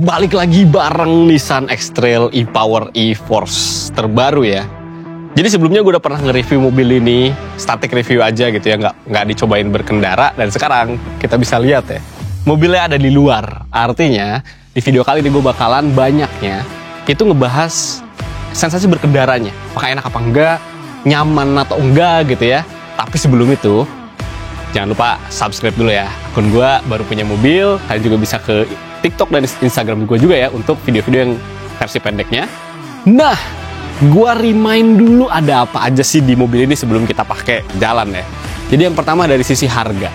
Balik lagi bareng Nissan X-Trail e-Power e-Force terbaru ya. Jadi sebelumnya gue udah pernah nge-review mobil ini, static review aja gitu ya, nggak dicobain berkendara. Dan sekarang kita bisa lihat ya, mobilnya ada di luar. Artinya di video kali ini gue bakalan banyaknya itu ngebahas sensasi berkendaranya, apakah enak apa enggak, nyaman atau enggak gitu ya. Tapi sebelum itu jangan lupa subscribe dulu ya. Akun gue baru punya mobil, kalian juga bisa ke TikTok dan Instagram gue juga ya untuk video-video yang versi pendeknya. Nah, gue remind dulu ada apa aja sih di mobil ini sebelum kita pakai jalan ya. Jadi yang pertama dari sisi harga.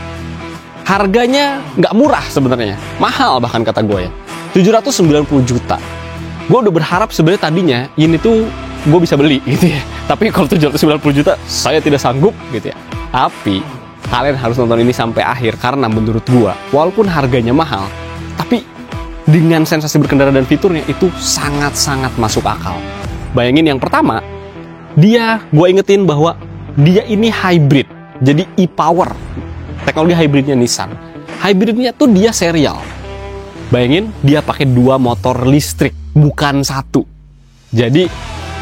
Harganya nggak murah sebenarnya, mahal bahkan kata gue ya. 790 juta. Gue udah berharap sebenarnya tadinya ini tuh gue bisa beli gitu ya. Tapi kalau 790 juta saya tidak sanggup gitu ya. Tapi kalian harus nonton ini sampai akhir karena menurut gue walaupun harganya mahal, tapi dengan sensasi berkendara dan fiturnya itu sangat-sangat masuk akal. Bayangin yang pertama, gue ingetin bahwa dia ini hybrid, jadi e-Power, teknologi hybridnya Nissan. Hybridnya tuh dia serial. Bayangin dia pakai 2 motor listrik, bukan 1. Jadi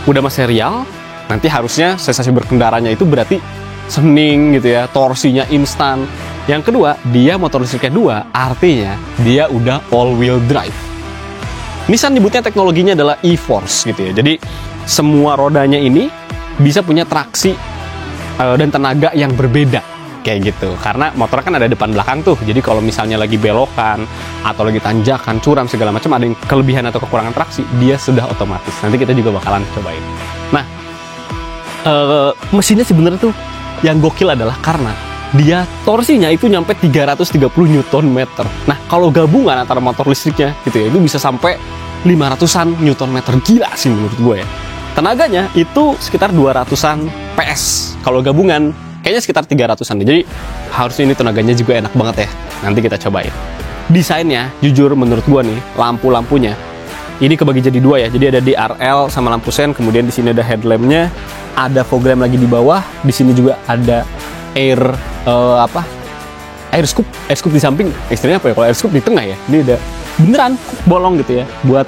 udah mas serial, nanti harusnya sensasi berkendaranya itu berarti sening gitu ya, torsinya instan. Yang kedua, dia motor listriknya 2, artinya dia udah all-wheel drive. Nissan nyebutnya teknologinya adalah e-Force gitu ya. Jadi semua rodanya ini bisa punya traksi dan tenaga yang berbeda kayak gitu. Karena motornya kan ada depan belakang tuh. Jadi kalau misalnya lagi belokan atau lagi tanjakan, curam segala macam ada yang kelebihan atau kekurangan traksi, dia sudah otomatis. Nanti kita juga bakalan cobain. Nah, mesinnya sebenarnya tuh yang gokil adalah karena dia torsinya itu nyampe 330 Nm. Nah, kalau gabungan antara motor listriknya gitu ya, itu bisa sampai 500-an Nm. Gila sih menurut gue ya. Tenaganya itu sekitar 200-an PS. Kalau gabungan kayaknya sekitar 300-an. Jadi harusnya ini tenaganya juga enak banget ya. Nanti kita cobain. Desainnya jujur menurut gue nih, lampu-lampunya ini kebagi jadi 2 ya. Jadi ada DRL sama lampu sen, kemudian di sini ada headlampnya, ada fog lamp lagi di bawah, di sini juga ada air scoop di samping. Istilahnya apa ya, kalau air scoop di tengah ya, ini udah beneran bolong gitu ya, buat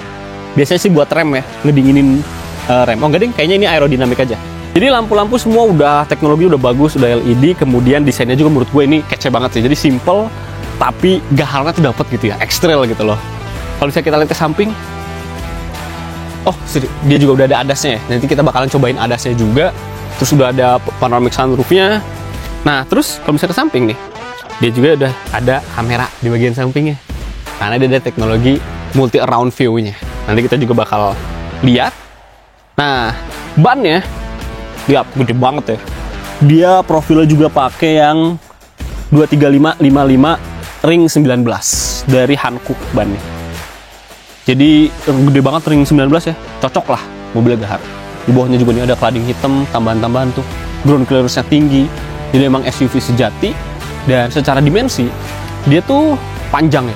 biasanya sih buat rem ya, ngedinginin rem. Oh enggak ding, kayaknya ini aerodinamik aja. Jadi lampu-lampu semua udah teknologi udah bagus, udah LED, kemudian desainnya juga menurut gue ini kece banget sih. Jadi simple tapi gahalnya tuh dapet gitu ya, X-Trail gitu loh. Kalau misalnya kita lihat ke samping, oh dia juga udah ada ADAS-nya ya. Nanti kita bakalan cobain ADAS-nya juga. Terus udah ada panoramic sunroof-nya. Nah, terus kalau misalnya ke samping nih, dia juga udah ada kamera di bagian sampingnya. Karena dia ada teknologi multi around view-nya. Nanti kita juga bakal lihat. Nah, bannya, lihat gede banget ya. Dia profilnya juga pakai yang 235/55 ring 19 dari Hankook bannya. Jadi gede banget ring 19 ya, cocok lah mobil gahar. Di bawahnya juga nih ada cladding hitam, tambahan-tambahan tuh. Ground clearance-nya tinggi. Jadi emang SUV sejati, dan secara dimensi dia tuh panjang ya,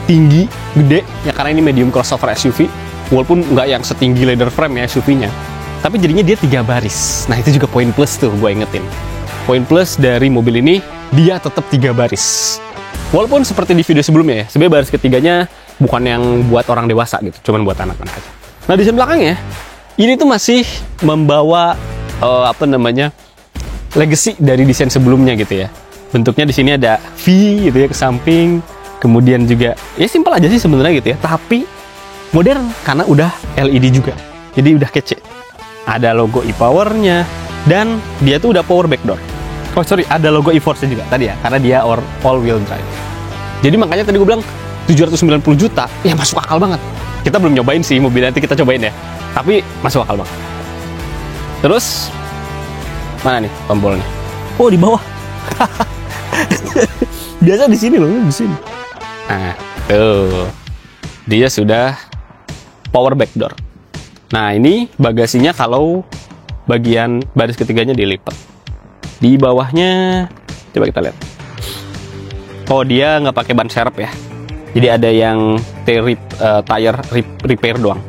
tinggi, gede ya, karena ini medium crossover SUV, walaupun nggak yang setinggi leather frame ya SUV-nya, tapi jadinya dia 3 baris. Nah itu juga poin plus tuh gue ingetin. Poin plus dari mobil ini dia tetap 3 baris. Walaupun seperti di video sebelumnya ya, sebenarnya baris ketiganya bukan yang buat orang dewasa gitu, cuman buat anak-anak aja. Nah desain belakangnya ini tuh masih membawa legacy dari desain sebelumnya gitu ya. Bentuknya di sini ada V gitu ya ke samping, kemudian juga ya simpel aja sih sebenarnya gitu ya, tapi modern karena udah LED juga. Jadi udah kece. Ada logo e-Power-nya dan dia tuh udah power back door. Oh sorry, ada logo e-Force juga tadi ya, karena dia all wheel drive. Jadi makanya tadi gue bilang 790 juta, ya masuk akal banget. Kita belum nyobain sih mobil, nanti kita cobain ya. Tapi masuk akal banget. Terus mana nih tombolnya? Oh di bawah. Biasa di sini loh, di sini. Nah tuh, dia sudah power back door. Nah ini bagasinya kalau bagian baris ketiganya dilipat. Di bawahnya coba kita lihat. Oh dia nggak pakai ban serep ya. Jadi ada yang tire repair doang.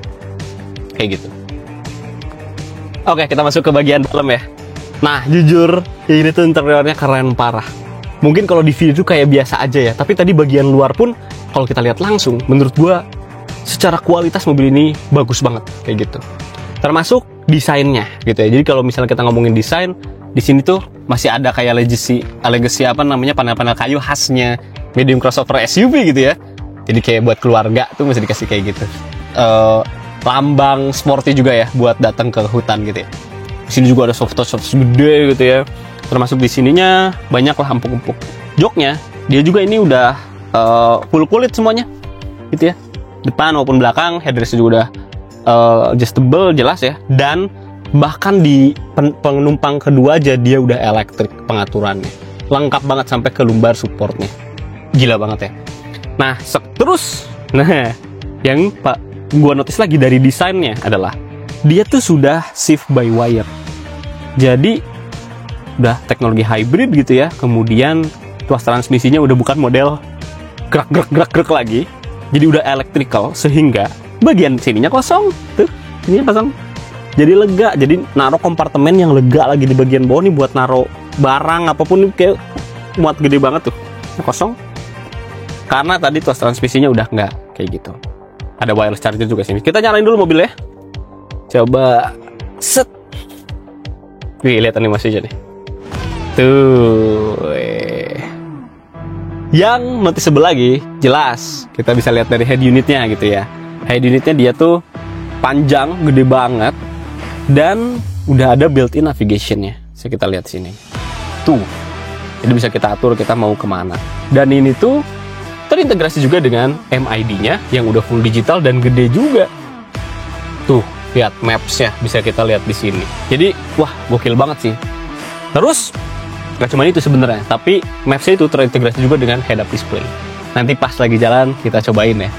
Kayak gitu. Oke, kita masuk ke bagian dalam ya. Nah, jujur, ini tuh interiornya keren parah. Mungkin kalau di video itu kayak biasa aja ya, tapi tadi bagian luar pun kalau kita lihat langsung, menurut gue secara kualitas mobil ini bagus banget kayak gitu. Termasuk desainnya gitu ya. Jadi kalau misalnya kita ngomongin desain, di sini tuh masih ada kayak legacy apa namanya, panel-panel kayu khasnya medium crossover SUV gitu ya. Jadi kayak buat keluarga tuh masih dikasih kayak gitu. Lambang sporty juga ya buat datang ke hutan gitu ya. Di sini juga ada soft touch gede gitu ya. Termasuk di sininya banyak lah empuk-empuk. Joknya dia juga ini udah full kulit semuanya gitu ya. Depan maupun belakang headrest juga udah adjustable jelas ya. Dan bahkan di penumpang kedua aja dia udah elektrik pengaturannya. Lengkap banget sampai ke lumbar supportnya. Gila banget ya. Nah, terus yang gua notice lagi dari desainnya adalah dia tuh sudah shift by wire. Jadi udah teknologi hybrid gitu ya. Kemudian tuas transmisinya udah bukan model gerak lagi. Jadi udah electrical sehingga bagian sininya kosong. Tuh, sininya kosong. Jadi lega. Jadi naruh kompartemen yang lega lagi di bagian bawah nih buat naruh barang apapun, kayak muat gede banget tuh. Kosong. Karena tadi tuas transmisinya udah nggak kayak gitu. Ada wireless charger juga sini. Kita nyalain dulu mobilnya. Coba set. Wih, lihat animasinya nih. Tuh. Yang noticeable lagi, jelas kita bisa lihat dari head unitnya gitu ya. Head unitnya dia tuh panjang, gede banget, dan udah ada built-in navigation-nya. Bisa kita lihat sini. Tuh. Jadi bisa kita atur kita mau kemana. Dan ini tuh terintegrasi juga dengan MID-nya yang udah full digital dan gede juga. Tuh, lihat maps-nya bisa kita lihat di sini. Jadi, wah, gokil banget sih. Terus, gak cuma itu sebenarnya, tapi maps-nya itu terintegrasi juga dengan head-up display. Nanti pas lagi jalan kita cobain ya.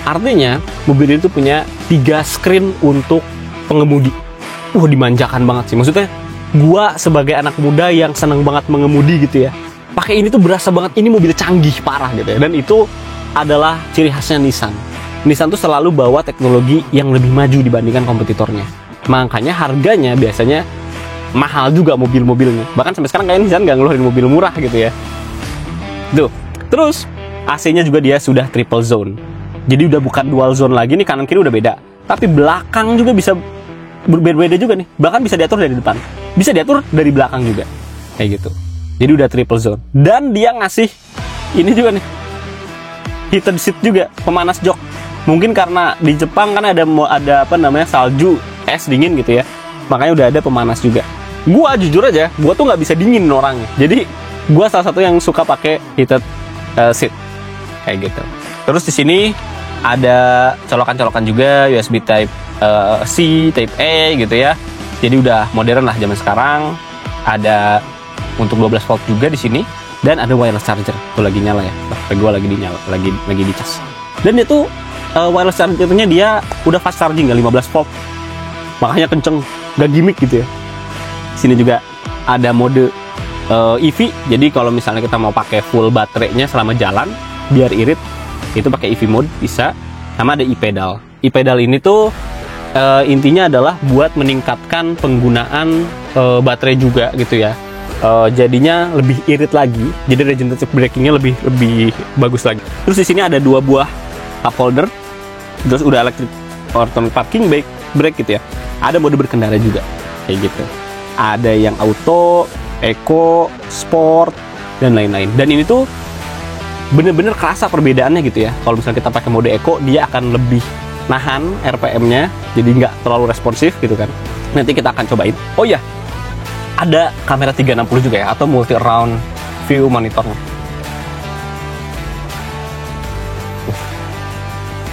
Artinya, mobil itu punya 3 screen untuk pengemudi. Dimanjakan banget sih. Maksudnya, gua sebagai anak muda yang seneng banget mengemudi gitu ya, pakai ini tuh berasa banget ini mobil canggih parah gitu ya. Dan itu adalah ciri khasnya Nissan. Nissan tuh selalu bawa teknologi yang lebih maju dibandingkan kompetitornya. Makanya harganya biasanya mahal juga mobil-mobilnya. Bahkan sampai sekarang kayak Nissan nggak ngeluarin mobil murah gitu ya. Tuh. Terus AC-nya juga dia sudah triple zone. Jadi udah bukan dual zone lagi nih, kanan kiri udah beda. Tapi belakang juga bisa berbeda juga nih. Bahkan bisa diatur dari depan. Bisa diatur dari belakang juga. Kayak gitu. Jadi udah triple zone. Dan dia ngasih ini juga nih, heated seat juga, pemanas jok. Mungkin karena di Jepang kan ada apa namanya, salju, es dingin gitu ya. Makanya udah ada pemanas juga. Gua jujur aja, gua tuh nggak bisa dingin orangnya. Jadi gua salah satu yang suka pakai heated seat kayak gitu. Terus di sini ada colokan-colokan juga, USB Type C, Type A gitu ya. Jadi udah modern lah zaman sekarang. Ada untuk 12 volt juga di sini, dan ada wireless charger. Tuh lagi nyala ya. Gue lagi dinyala, lagi dicas. Dan itu wireless chargernya dia udah fast charging ya, 15 volt. Makanya kenceng, gak gimmick gitu ya. Sini juga ada mode EV. Jadi kalau misalnya kita mau pakai full baterainya selama jalan biar irit, itu pakai EV mode bisa. Sama ada e-pedal. E-pedal ini tuh intinya adalah buat meningkatkan penggunaan baterai juga gitu ya. Jadinya lebih irit lagi, jadi regenerative braking-nya lebih bagus lagi. Terus di sini ada 2 buah cup holder, terus udah electric automatic parking brake gitu ya. Ada mode berkendara juga, kayak gitu. Ada yang auto, eco, sport, dan lain-lain. Dan ini tuh bener-bener kerasa perbedaannya gitu ya. Kalau misalnya kita pakai mode eco, dia akan lebih nahan RPM-nya, jadi nggak terlalu responsif gitu kan. Nanti kita akan cobain. Oh iya, ada kamera 360 juga ya, atau multi round view monitornya.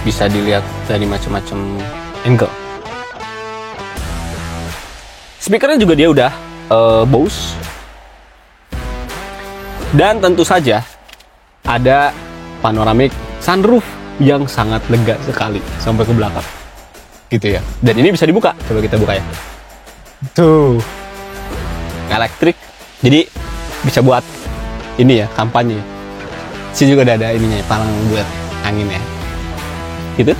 Bisa dilihat dari macam-macam angle. Speakernya juga dia udah Bose. Dan tentu saja ada panoramic sunroof yang sangat lega sekali sampai ke belakang. Gitu ya. Dan ini bisa dibuka. Coba kita buka ya. Tuh. Elektrik, jadi bisa buat ini ya, kampanye. Sini juga ada ininya, palang buat angin ya, gitu.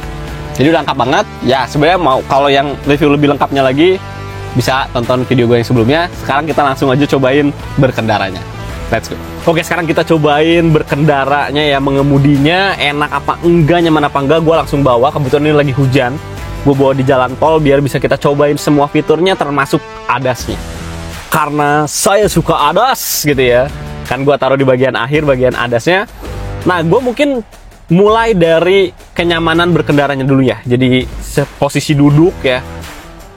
Jadi udah lengkap banget. Ya sebenarnya mau kalau yang review lebih lengkapnya lagi bisa tonton video gue yang sebelumnya. Sekarang kita langsung aja cobain berkendaranya. Let's go. Oke, sekarang kita cobain berkendaranya ya, mengemudinya enak apa enggak, nyaman apa enggak. Gue langsung bawa, kebetulan ini lagi hujan. Gue bawa di jalan tol biar bisa kita cobain semua fiturnya termasuk ADAS-nya. Karena saya suka ADAS gitu ya. Kan gue taruh di bagian akhir, bagian ADAS-nya. Nah, gue mungkin mulai dari kenyamanan berkendaranya dulu ya. Jadi posisi duduk ya.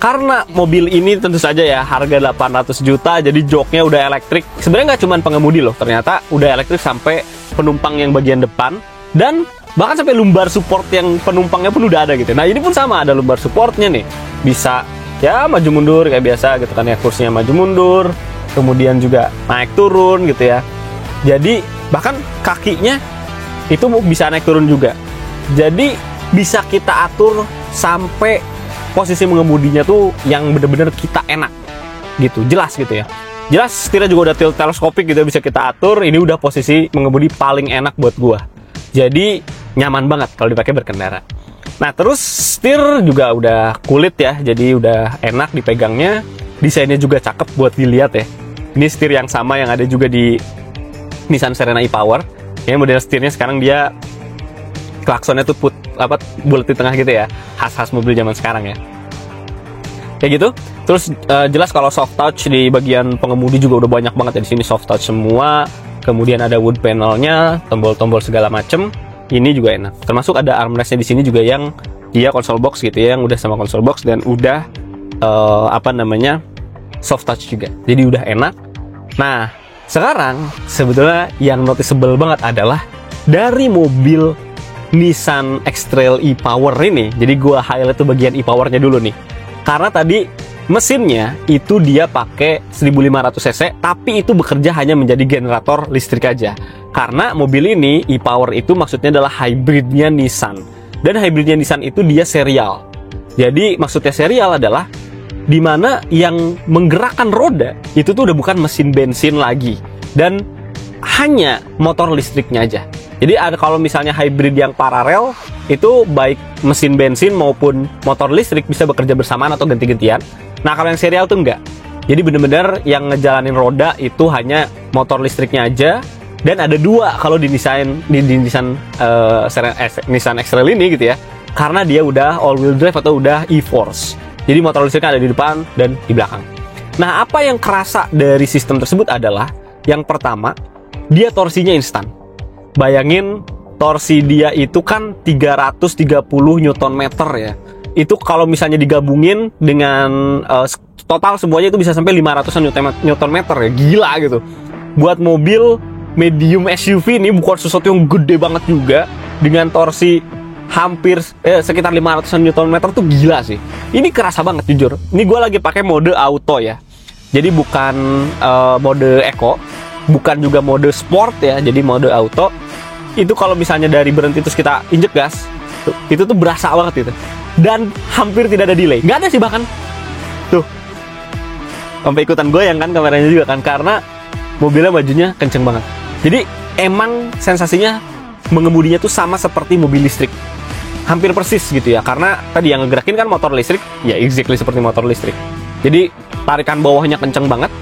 Karena mobil ini tentu saja ya harga 800 juta, jadi joknya udah elektrik. Sebenarnya nggak cuma pengemudi loh, ternyata udah elektrik sampai penumpang yang bagian depan. Dan bahkan sampai lumbar support yang penumpangnya pun udah ada gitu. Nah ini pun sama, ada lumbar supportnya nih. Bisa ya maju mundur kayak biasa gitu kan ya, kursinya maju mundur. Kemudian juga naik turun gitu ya. Jadi bahkan kakinya itu bisa naik turun juga. Jadi bisa kita atur sampai posisi mengemudinya tuh yang bener-bener kita enak gitu, jelas gitu ya. Jelas setirnya juga udah teleskopik gitu, bisa kita atur. Ini udah posisi mengemudi paling enak buat gua. Jadi nyaman banget kalau dipakai berkendara. Nah terus setir juga udah kulit ya, jadi udah enak dipegangnya. Desainnya juga cakep buat dilihat ya. Ini setir yang sama yang ada juga di Nissan Serena e-Power. Ini model setirnya sekarang dia klaksonnya tuh bulat di tengah gitu ya, khas-khas mobil zaman sekarang ya. Kayak gitu. Terus jelas kalau soft touch di bagian pengemudi juga udah banyak banget ya di sini, soft touch semua. Kemudian ada wood panelnya, tombol-tombol segala macem. Ini juga enak. Termasuk ada armrestnya di sini juga yang dia console box gitu ya, yang udah sama console box dan udah soft touch juga. Jadi udah enak. Nah, sekarang sebetulnya yang noticeable banget adalah dari mobil Nissan X-Trail e-Power ini. Jadi gua highlight tuh bagian e-Powernya dulu nih. Karena tadi mesinnya itu dia pakai 1500 cc, tapi itu bekerja hanya menjadi generator listrik aja. Karena mobil ini e-Power itu maksudnya adalah hybridnya Nissan. Dan hybridnya Nissan itu dia serial. Jadi maksudnya serial adalah dimana yang menggerakkan roda itu tuh udah bukan mesin bensin lagi dan hanya motor listriknya aja. Jadi ada, kalau misalnya hybrid yang paralel itu baik mesin bensin maupun motor listrik bisa bekerja bersamaan atau ganti-gantian. Nah kalau yang serial tuh enggak. Jadi bener-bener yang ngejalanin roda itu hanya motor listriknya aja. Dan ada dua kalau di Nissan Nissan X-Trail ini gitu ya. Karena dia udah all-wheel drive atau udah e-force. Jadi motor listriknya ada di depan dan di belakang. Nah apa yang kerasa dari sistem tersebut adalah yang pertama, dia torsinya instan. Bayangin torsi dia itu kan 330 Nm ya. Itu kalau misalnya digabungin dengan total semuanya itu bisa sampai 500 Nm ya. Gila gitu. Buat mobil medium SUV ini bukan sesuatu yang gede banget juga, dengan torsi hampir sekitar 500 Nm tuh gila sih. Ini kerasa banget jujur. Ini gue lagi pakai mode auto ya. Jadi bukan mode eco, bukan juga mode sport ya. Jadi mode auto. Itu kalau misalnya dari berhenti terus kita injek gas, itu tuh berasa banget itu. Dan hampir tidak ada delay. Nggak ada sih bahkan. Tuh. Sampai ikutan goyang kan kameranya juga kan. Karena mobilnya majunya kenceng banget. Jadi emang sensasinya mengemudinya tuh sama seperti mobil listrik. Hampir persis gitu ya. Karena tadi yang ngegerakin kan motor listrik. Ya exactly seperti motor listrik. Jadi tarikan bawahnya kenceng banget.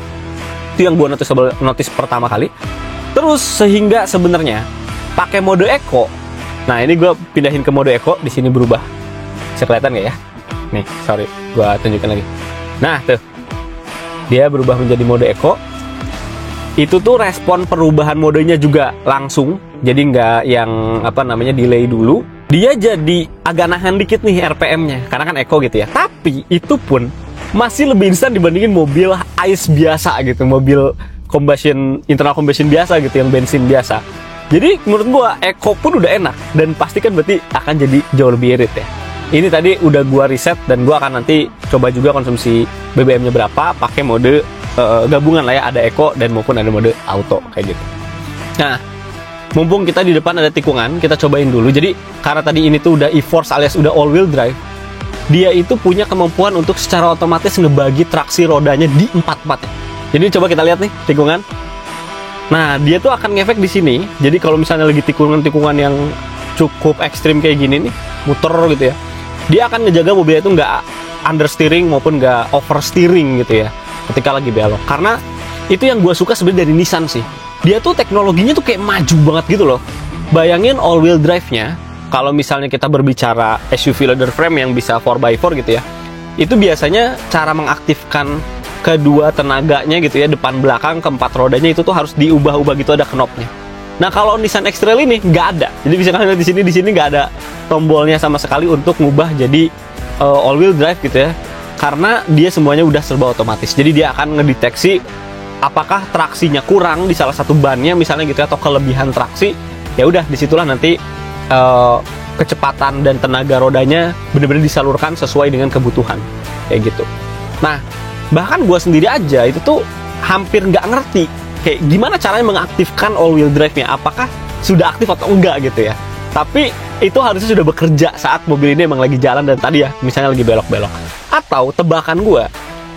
Itu yang gue notice pertama kali. Terus sehingga sebenarnya pakai mode eco. Nah ini gue pindahin ke mode eco, di sini berubah. Bisa kelihatan nggak ya? Nih, sorry, gue tunjukin lagi. Nah tuh, dia berubah menjadi mode eco. Itu tuh respon perubahan modenya juga langsung. Jadi nggak yang delay dulu. Dia jadi agak nahan dikit nih RPM-nya, karena kan eco gitu ya. Tapi itu pun masih lebih instan dibandingin mobil ICE biasa gitu, mobil internal combustion biasa gitu, yang bensin biasa. Jadi menurut gua eco pun udah enak, dan pasti kan berarti akan jadi jauh lebih irit ya. Ini tadi udah gua riset dan gua akan nanti coba juga konsumsi BBM-nya berapa, pakai mode gabungan lah ya, ada eco dan maupun ada mode auto kayak gitu. Nah, mumpung kita di depan ada tikungan, kita cobain dulu. Jadi karena tadi ini tuh udah e-force alias udah all-wheel drive, dia itu punya kemampuan untuk secara otomatis ngebagi traksi rodanya di 4-4. Jadi coba kita lihat nih tikungan. Nah, dia tuh akan ngefek di sini. Jadi kalau misalnya lagi tikungan-tikungan yang cukup ekstrim kayak gini nih, muter gitu ya, dia akan ngejaga mobilnya itu nggak understeering maupun nggak oversteering gitu ya ketika lagi belok. Karena itu yang gue suka sebenarnya dari Nissan sih. dia tuh teknologinya tuh kayak maju banget gitu loh. Bayangin all wheel drive-nya, kalau misalnya kita berbicara SUV leather frame yang bisa 4x4 gitu ya, itu biasanya cara mengaktifkan kedua tenaganya gitu ya, depan belakang keempat rodanya itu tuh harus diubah-ubah gitu, ada knobnya. Nah kalau Nissan X-Trail ini nggak ada, jadi bisa kalian lihat di sini nggak ada tombolnya sama sekali untuk ngubah jadi all wheel drive gitu ya, karena dia semuanya udah serba otomatis. Jadi dia akan ngedeteksi apakah traksinya kurang di salah satu bannya misalnya gitu, atau kelebihan traksi. Ya udah, disitulah nanti kecepatan dan tenaga rodanya benar-benar disalurkan sesuai dengan kebutuhan kayak gitu. Nah bahkan gue sendiri aja itu tuh hampir nggak ngerti kayak gimana caranya mengaktifkan all wheel drive-nya, apakah sudah aktif atau enggak gitu ya. Tapi itu harusnya sudah bekerja saat mobil ini emang lagi jalan dan tadi ya misalnya lagi belok-belok. Atau tebakan gue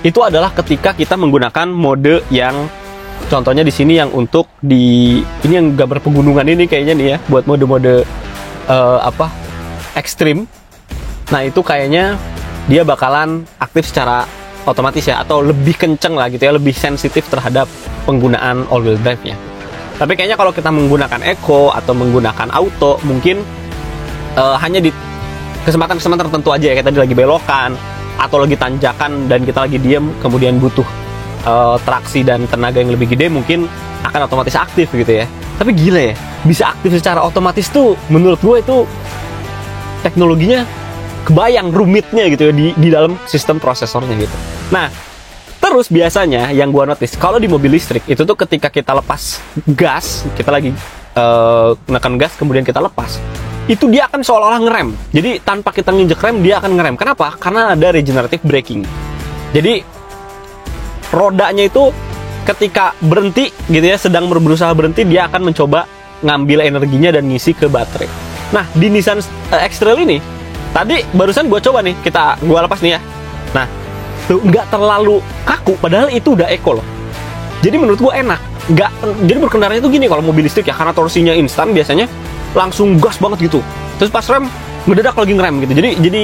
itu adalah ketika kita menggunakan mode yang contohnya di sini yang untuk ini yang gambar pegunungan ini kayaknya nih ya, buat mode-mode ekstrim. Nah itu kayaknya dia bakalan aktif secara otomatis ya, atau lebih kenceng lah gitu ya, lebih sensitif terhadap penggunaan all wheel drive-nya. Tapi kayaknya kalau kita menggunakan eco atau menggunakan auto, mungkin hanya di kesempatan-kesempatan tertentu aja ya, kayak tadi lagi belokan atau lagi tanjakan dan kita lagi diem, kemudian butuh traksi dan tenaga yang lebih gede, mungkin akan otomatis aktif gitu ya. Tapi gila ya, bisa aktif secara otomatis tuh menurut gue itu teknologinya kebayang rumitnya gitu ya di dalam sistem prosesornya gitu. Nah terus biasanya yang gue notice kalau di mobil listrik itu tuh ketika kita lepas gas, kita lagi menekan gas kemudian kita lepas, itu dia akan seolah-olah ngerem. Jadi tanpa kita nginjek rem dia akan ngerem. Kenapa? Karena ada regenerative braking. Jadi rodanya itu ketika berhenti gitu ya, sedang berusaha berhenti, dia akan mencoba ngambil energinya dan ngisi ke baterai. Nah di Nissan X-Trail ini tadi barusan gue coba nih, gue lepas nih ya. Nah tuh nggak terlalu kaku, padahal itu udah eco loh. Jadi menurut gue enak. Jadi berkendaranya tuh gini kalau mobil listrik ya, karena torsinya instan biasanya langsung gas banget gitu. Terus pas rem mendadak lagi ngerem gitu. Jadi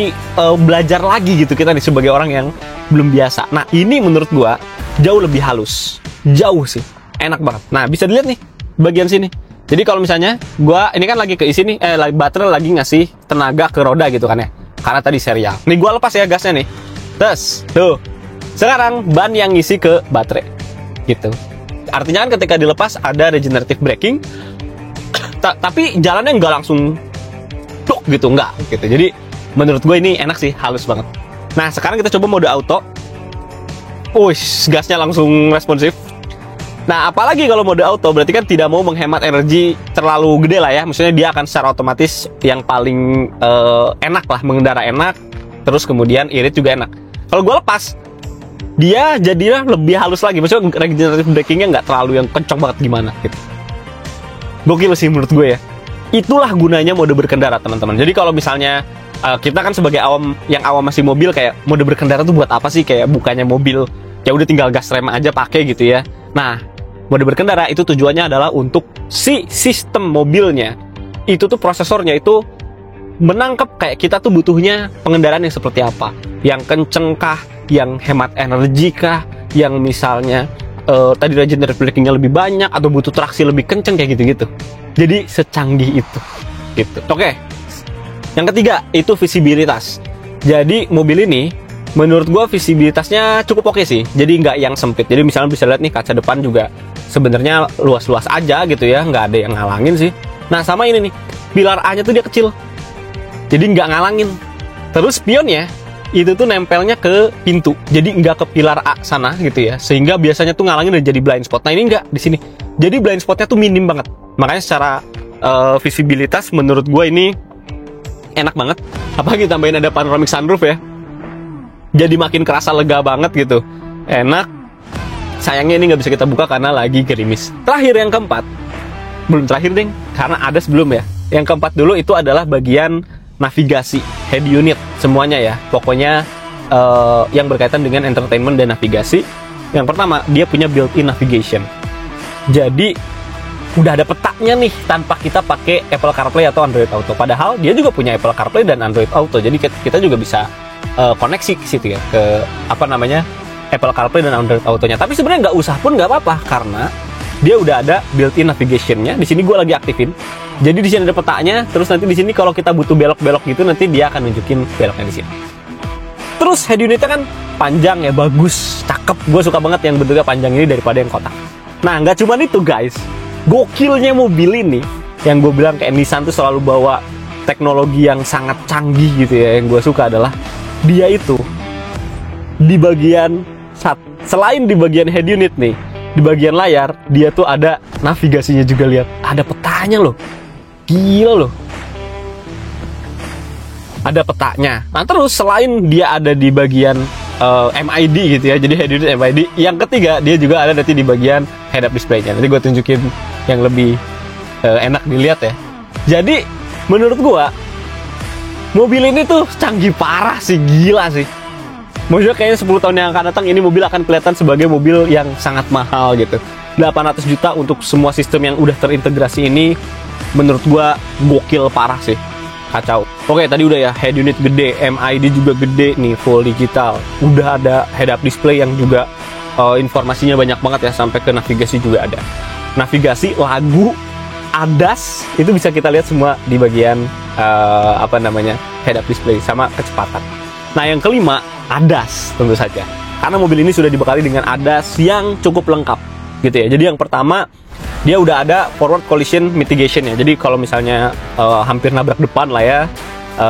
belajar lagi gitu kita nih sebagai orang yang belum biasa. Nah ini menurut gue jauh lebih halus, jauh sih, enak banget. Nah bisa dilihat nih bagian sini. Jadi kalau misalnya ini kan lagi keisi nih, baterai lagi ngasih tenaga ke roda gitu kan ya, karena tadi serial. Nih gue lepas ya gasnya nih, terus tuh sekarang ban yang ngisi ke baterai gitu. Artinya kan ketika dilepas ada regenerative braking, tapi jalannya nggak langsung tuk gitu, nggak gitu. Jadi menurut gue ini enak sih, halus banget. Nah sekarang kita coba mode auto. Gasnya langsung responsif. Nah apalagi kalau mode auto berarti kan tidak mau menghemat energi terlalu gede lah ya. Maksudnya dia akan secara otomatis yang paling enak lah, mengendara enak, terus kemudian irit juga enak. Kalau gue lepas, dia jadinya lebih halus lagi. Maksudnya regenerative brakingnya nggak terlalu yang kencang banget gimana gitu. Gokil sih menurut gue ya. Itulah gunanya mode berkendara teman-teman. Jadi kalau misalnya kita kan sebagai yang awam masih mobil, kayak mode berkendara tuh buat apa sih? Kayak bukannya mobil ya udah tinggal gas rem aja pakai gitu ya. Nah mode berkendara itu tujuannya adalah untuk si sistem mobilnya itu tuh, prosesornya itu menangkap kayak kita tuh butuhnya pengendaraan yang seperti apa, yang kenceng kah, yang hemat energi kah, yang misalnya tadi regenerative brakingnya lebih banyak atau butuh traksi lebih kenceng kayak gitu-gitu. Jadi secanggih itu gitu. Oke. Yang ketiga itu visibilitas. Jadi mobil ini menurut gue visibilitasnya cukup oke sih. Jadi nggak yang sempit. Jadi misalnya bisa lihat nih kaca depan juga sebenarnya luas-luas aja gitu ya, nggak ada yang ngalangin sih. Nah sama ini nih, pilar A-nya tuh dia kecil, jadi nggak ngalangin. Terus spionnya itu tuh nempelnya ke pintu, jadi nggak ke pilar A sana gitu ya, sehingga biasanya tuh ngalangin dan jadi blind spot. Nah ini nggak di sini, jadi blind spotnya tuh minim banget. Makanya secara visibilitas menurut gue ini enak banget. Apalagi tambahin ada panoramic sunroof ya, jadi makin kerasa lega banget gitu, enak. Sayangnya ini nggak bisa kita buka karena lagi gerimis. Terakhir yang keempat, belum terakhir deng, karena ada sebelum ya. Yang keempat dulu itu adalah bagian navigasi, head unit semuanya ya. Pokoknya yang berkaitan dengan entertainment dan navigasi. Yang pertama, dia punya built-in navigation. Jadi udah ada petanya nih tanpa kita pakai Apple CarPlay atau Android Auto. Padahal dia juga punya Apple CarPlay dan Android Auto. Jadi kita juga bisa koneksi ke situ ya, ke Apple CarPlay dan Android Autonya. Tapi sebenarnya nggak usah pun nggak apa-apa, karena dia udah ada built-in navigation-nya. Di sini gue lagi aktifin. Jadi di sini ada petanya, terus nanti di sini kalau kita butuh belok-belok gitu, nanti dia akan nunjukin beloknya di sini. Terus head unitnya kan panjang ya, bagus, cakep. Gue suka banget yang bentuknya panjang ini daripada yang kotak. Nah, nggak cuma itu guys, gokilnya mobil ini, yang gue bilang kayak Nissan tuh selalu bawa teknologi yang sangat canggih gitu ya. Yang gue suka adalah dia itu di bagian selain di bagian head unit nih, di bagian layar dia tuh ada navigasinya juga. Lihat, ada petanya loh. Gila loh. Ada petanya. Nah, terus selain dia ada di bagian MID gitu ya, jadi head unit MID, yang ketiga dia juga ada nanti di bagian head up display-nya. Nanti gue tunjukin yang lebih enak dilihat ya. Jadi menurut gue mobil ini tuh canggih parah sih, gila sih. Maksudnya kayaknya 10 tahun yang akan datang ini mobil akan kelihatan sebagai mobil yang sangat mahal gitu. 800 juta untuk semua sistem yang udah terintegrasi ini menurut gua gokil parah sih. Kacau. Oke, tadi udah ya, head unit gede, MID juga gede nih, full digital. Udah ada head up display yang juga informasinya banyak banget ya, sampai ke navigasi juga ada. Navigasi, lagu, ADAS itu bisa kita lihat semua di bagian head up display sama kecepatan. Nah, yang kelima, ADAS tentu saja. Karena mobil ini sudah dibekali dengan ADAS yang cukup lengkap gitu ya. Jadi yang pertama, dia udah ada forward collision mitigation ya. Jadi kalau misalnya hampir nabrak depan lah ya,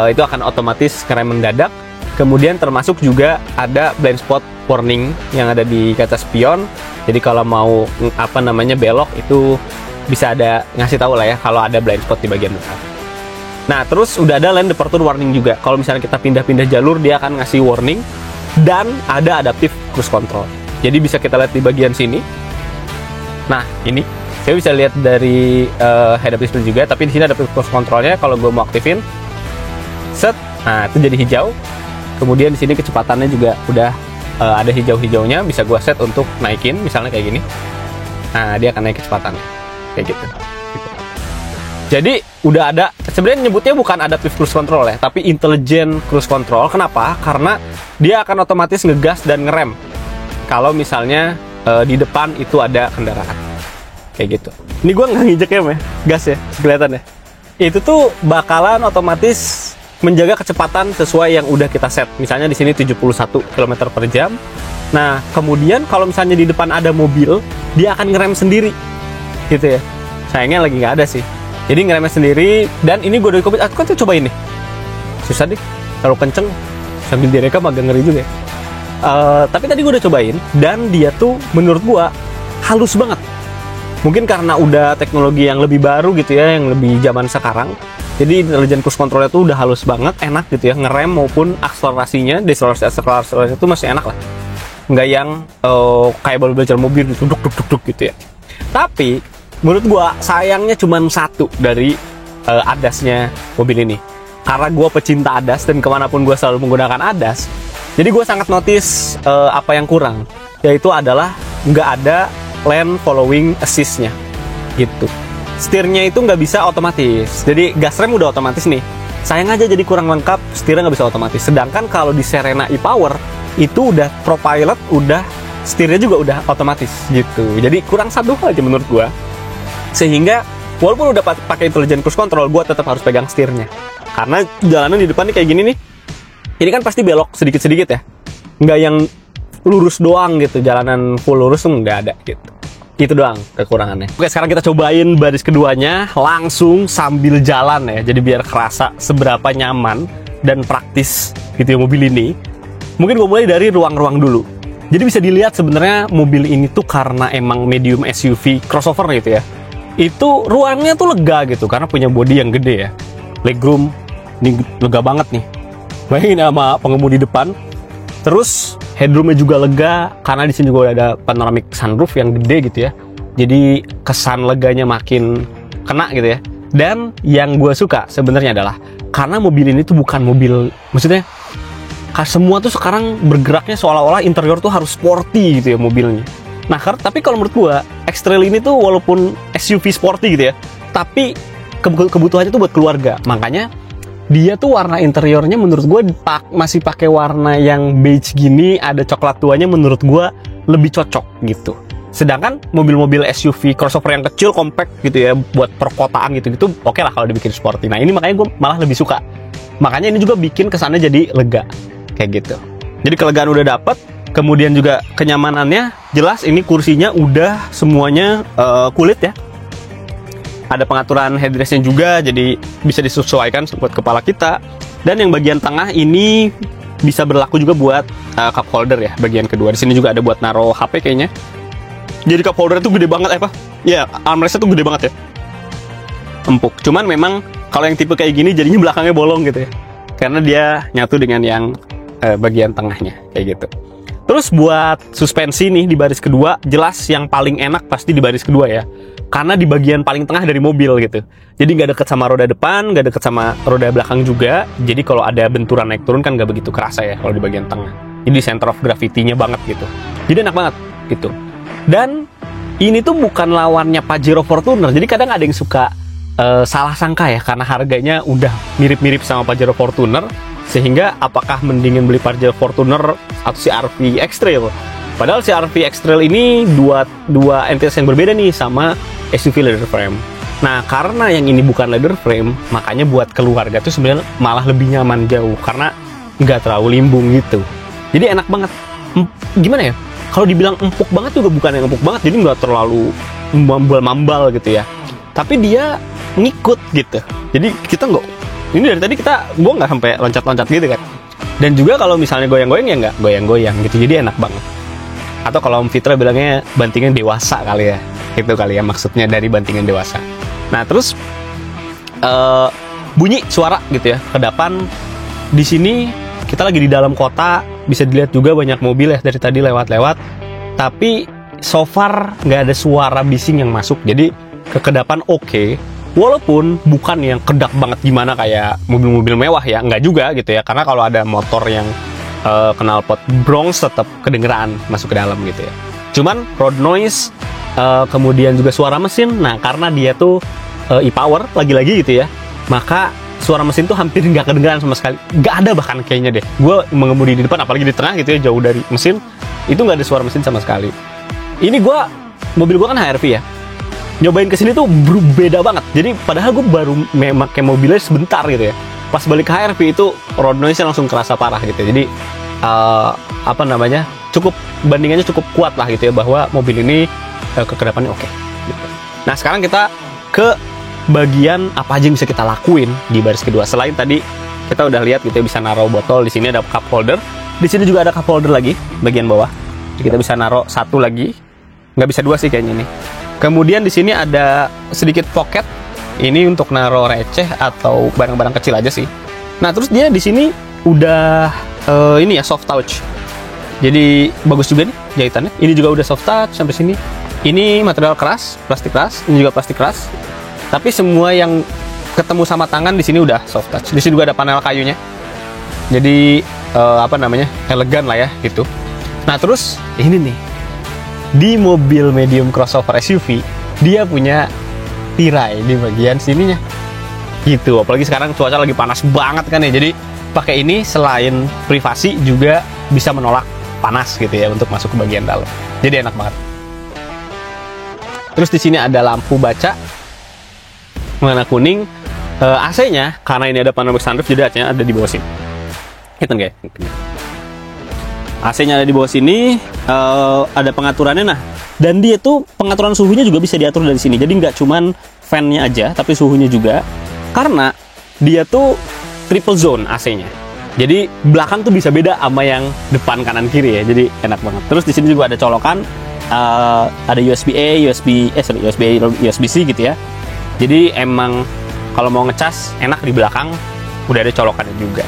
itu akan otomatis ngerem mendadak. Kemudian termasuk juga ada blind spot warning yang ada di kaca spion. Jadi kalau mau belok itu bisa ada ngasih tahu lah ya kalau ada blind spot di bagian depan. Nah, terus udah ada lane departure warning juga. Kalau misalnya kita pindah-pindah jalur, dia akan ngasih warning. Dan ada adaptive cruise control. Jadi bisa kita lihat di bagian sini. Nah, ini saya bisa lihat dari head up display juga. Tapi di sini adaptive cruise controlnya. Kalau gue mau aktifin, set, nah itu jadi hijau. Kemudian di sini kecepatannya juga udah ada hijau-hijaunya. Bisa gue set untuk naikin, misalnya kayak gini. Nah, dia akan naik kecepatannya kayak gitu. Jadi udah ada, sebenarnya nyebutnya bukan adaptive cruise control ya, tapi intelligent cruise control. Kenapa? Karena dia akan otomatis ngegas dan ngerem kalau misalnya di depan itu ada kendaraan kayak gitu. Ini gue nggak nginjek ya, gas ya, kelihatan ya. Itu tuh bakalan otomatis menjaga kecepatan sesuai yang udah kita set. Misalnya di sini 71 km per jam. Nah, kemudian kalau misalnya di depan ada mobil, dia akan ngerem sendiri gitu ya. Sayangnya lagi nggak ada sih. Jadi ngeremnya sendiri, dan ini gue udah coba, aku kan tuh cobain nih. Susah deh, terlalu kenceng, sambil direkam agak ngeri juga ya. Tapi tadi gue udah cobain, dan dia tuh menurut gue halus banget. Mungkin karena udah teknologi yang lebih baru gitu ya, yang lebih zaman sekarang. Jadi intelligent cruise controlnya tuh udah halus banget, enak gitu ya, ngerem maupun akselerasinya, akselerasinya tuh masih enak lah. Nggak yang kayak baru belajar mobil gitu, duk gitu ya. Tapi menurut gua sayangnya cuma satu dari ADAS-nya mobil ini. Karena gua pecinta ADAS dan kemanapun gua selalu menggunakan ADAS, jadi gua sangat notice apa yang kurang, yaitu adalah nggak ada lane following assist-nya gitu. Setirnya itu nggak bisa otomatis, jadi gas rem udah otomatis nih. Sayang aja jadi kurang lengkap, setirnya nggak bisa otomatis. Sedangkan kalau di Serena e-Power itu udah ProPilot, udah setirnya juga udah otomatis gitu. Jadi kurang satu aja menurut gua. Sehingga walaupun udah pakai intelligent cruise control, gue tetap harus pegang setirnya. Karena jalanan di depan nih kayak gini nih, ini kan pasti belok sedikit-sedikit ya. Nggak yang lurus doang gitu, jalanan full lurus tuh nggak ada gitu. Itu doang kekurangannya. Oke, sekarang kita cobain baris keduanya langsung sambil jalan ya. Jadi biar kerasa seberapa nyaman dan praktis gitu ya mobil ini. Mungkin gue mulai dari ruang-ruang dulu. Jadi bisa dilihat sebenarnya mobil ini tuh karena emang medium SUV crossover gitu ya. Itu ruangnya tuh lega gitu karena punya bodi yang gede ya. Legroom ini lega banget nih. Bayangin sama pengemudi depan. Terus headroomnya juga lega karena di sini juga ada panoramic sunroof yang gede gitu ya. Jadi kesan leganya makin kena gitu ya. Dan yang gue suka sebenarnya adalah karena mobil ini tuh bukan mobil, maksudnya semua tuh sekarang bergeraknya seolah-olah interior tuh harus sporty gitu ya mobilnya. Nah, tapi kalau menurut gua, X-Trail ini tuh walaupun SUV sporty gitu ya, tapi kebutuhannya tuh buat keluarga. Makanya dia tuh warna interiornya menurut gua masih pakai warna yang beige gini, ada coklat tuanya, menurut gua lebih cocok gitu. Sedangkan mobil-mobil SUV crossover yang kecil, compact gitu ya, buat perkotaan gitu-gitu, oke lah kalau dibikin sporty. Nah ini makanya gue malah lebih suka. Makanya ini juga bikin kesannya jadi lega, kayak gitu. Jadi kelegaan udah dapet, kemudian juga kenyamanannya jelas. Ini kursinya udah semuanya kulit ya. Ada pengaturan headrestnya juga, jadi bisa disesuaikan buat kepala kita. Dan yang bagian tengah ini bisa berlaku juga buat cup holder ya, bagian kedua. Di sini juga ada buat naruh HP kayaknya. Jadi cup holder itu gede banget Pak. Ya, armrestnya tuh gede banget ya. Empuk. Cuman memang kalau yang tipe kayak gini jadinya belakangnya bolong gitu ya. Karena dia nyatu dengan yang bagian tengahnya kayak gitu. Terus buat suspensi nih di baris kedua, jelas yang paling enak pasti di baris kedua ya. Karena di bagian paling tengah dari mobil gitu. Jadi nggak deket sama roda depan, nggak deket sama roda belakang juga. Jadi kalau ada benturan naik turun kan nggak begitu kerasa ya kalau di bagian tengah. Jadi center of gravity-nya banget gitu. Jadi enak banget gitu. Dan ini tuh bukan lawannya Pajero Fortuner. Jadi kadang ada yang suka salah sangka ya, karena harganya udah mirip-mirip sama Pajero Fortuner, sehingga apakah mendingin beli Pajero Fortuner atau si RV X-Trail. Padahal si RV X-Trail ini dua entitas yang berbeda nih sama SUV leather frame. Nah, karena yang ini bukan leather frame, makanya buat keluarga tuh sebenarnya malah lebih nyaman jauh, karena nggak terlalu limbung gitu. Jadi enak banget. Gimana ya? Kalau dibilang empuk banget juga bukan yang empuk banget, jadi nggak terlalu mambal-mambal gitu ya. Tapi dia ngikut gitu. Jadi kita nggak, ini dari tadi gue nggak sampai loncat-loncat gitu kan. Dan juga kalau misalnya goyang-goyang ya nggak goyang-goyang gitu, jadi enak banget. Atau kalau Om Fitra bilangnya bantingan dewasa kali ya, itu kali ya maksudnya dari bantingan dewasa. Nah terus bunyi suara gitu ya, kedapan di sini kita lagi di dalam kota, bisa dilihat juga banyak mobil ya dari tadi lewat-lewat. Tapi so far nggak ada suara bising yang masuk, jadi kekedapan oke. Walaupun bukan yang kedak banget gimana kayak mobil-mobil mewah ya, nggak juga gitu ya. Karena kalau ada motor yang knalpot bronze tetap kedengeran masuk ke dalam gitu ya. Cuman road noise, kemudian juga suara mesin, nah karena dia tuh e-power lagi-lagi gitu ya, maka suara mesin tuh hampir nggak kedengeran sama sekali. Nggak ada bahkan kayaknya deh. Gue mengemudi di depan, apalagi di tengah gitu ya, jauh dari mesin, itu nggak ada suara mesin sama sekali. Ini mobil gue kan HR-V ya. Nyobain kesini tuh beda banget. Jadi padahal gue baru pakai mobilnya sebentar gitu ya. Pas balik ke HR-V itu road noise-nya langsung kerasa parah gitu. Jadi cukup bandingannya cukup kuat lah gitu ya, bahwa mobil ini kedepannya oke. Gitu. Nah sekarang kita ke bagian apa aja yang bisa kita lakuin di baris kedua. Selain tadi kita udah lihat gitu ya, bisa naruh botol. Di sini ada cup holder. Di sini juga ada cup holder lagi bagian bawah. Jadi kita bisa naruh satu lagi. Nggak bisa dua sih kayaknya ini. Kemudian di sini ada sedikit pocket. Ini untuk naruh receh atau barang-barang kecil aja sih. Nah terus dia di sini udah ini ya soft touch. Jadi bagus juga nih jahitannya. Ini juga udah soft touch sampai sini. Ini material keras, plastik keras. Ini juga plastik keras. Tapi semua yang ketemu sama tangan di sini udah soft touch. Di sini juga ada panel kayunya. Jadi elegan lah ya gitu. Nah terus ini nih, di mobil medium crossover SUV dia punya tirai di bagian sininya gitu. Apalagi sekarang cuaca lagi panas banget kan ya. Jadi pakai ini selain privasi juga bisa menolak panas gitu ya untuk masuk ke bagian dalam. Jadi enak banget. Terus di sini ada lampu baca warna kuning. AC-nya karena ini ada panoramic sunroof, jadi AC-nya ada di bawah sini. Hitung guys. AC-nya ada di bawah sini, ada pengaturannya. Nah, dan dia tuh pengaturan suhunya juga bisa diatur dari sini. Jadi nggak cuman fan-nya aja, tapi suhunya juga. Karena dia tuh triple zone AC-nya. Jadi belakang tuh bisa beda sama yang depan kanan kiri ya. Jadi enak banget. Terus di sini juga ada colokan, ada USB-A, USB-C gitu ya. Jadi emang kalau mau ngecas enak di belakang, udah ada colokannya juga.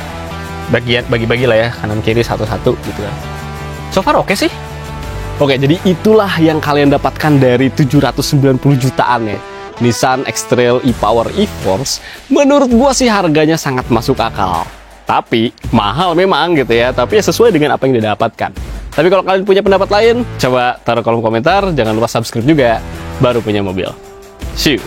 Bagi-bagi lah ya, kanan kiri satu-satu gitu ya. So far oke sih. Oke, jadi itulah yang kalian dapatkan dari 790 jutaan ya, Nissan X-Trail e-Power e-Force. Menurut gua sih harganya sangat masuk akal. Tapi mahal memang gitu ya, tapi ya sesuai dengan apa yang didapatkan. Tapi kalau kalian punya pendapat lain, coba taruh kolom komentar. Jangan lupa subscribe juga, baru punya mobil. See you.